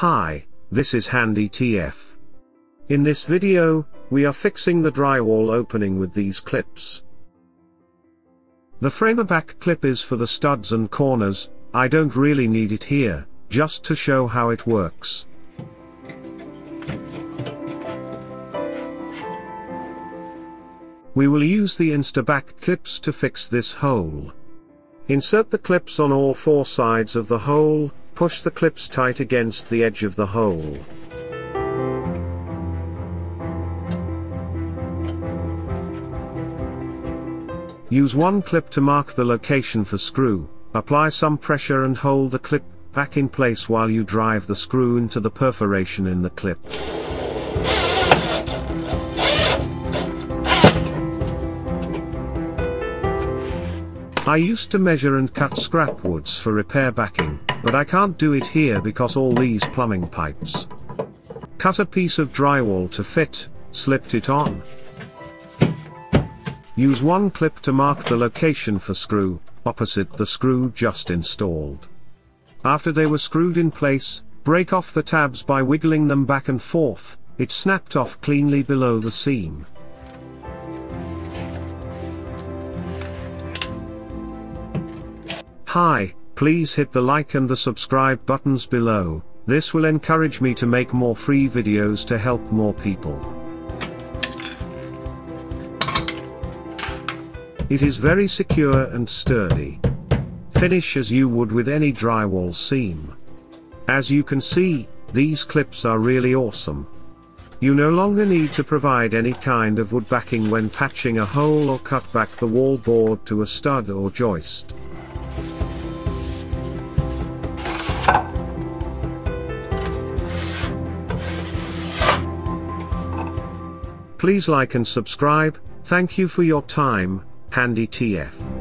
Hi, this is Handy TF. In this video, we are fixing the drywall opening with these clips. The Insta-Back clip is for the studs and corners. I don't really need it here, just to show how it works. We will use the Insta-Back clips to fix this hole. Insert the clips on all four sides of the hole, push the clips tight against the edge of the hole. Use one clip to mark the location for screw, apply some pressure and hold the clip back in place while you drive the screw into the perforation in the clip. I used to measure and cut scrap woods for repair backing, but I can't do it here because all these plumbing pipes. Cut a piece of drywall to fit, slipped it on. Use one clip to mark the location for screw, opposite the screw just installed. After they were screwed in place, break off the tabs by wiggling them back and forth. It snapped off cleanly below the seam. Hi, please hit the like and the subscribe buttons below. This will encourage me to make more free videos to help more people. It is very secure and sturdy. Finish as you would with any drywall seam. As you can see, these clips are really awesome. You no longer need to provide any kind of wood backing when patching a hole or cut back the wall board to a stud or joist. Please like and subscribe. Thank you for your time, Handy TF.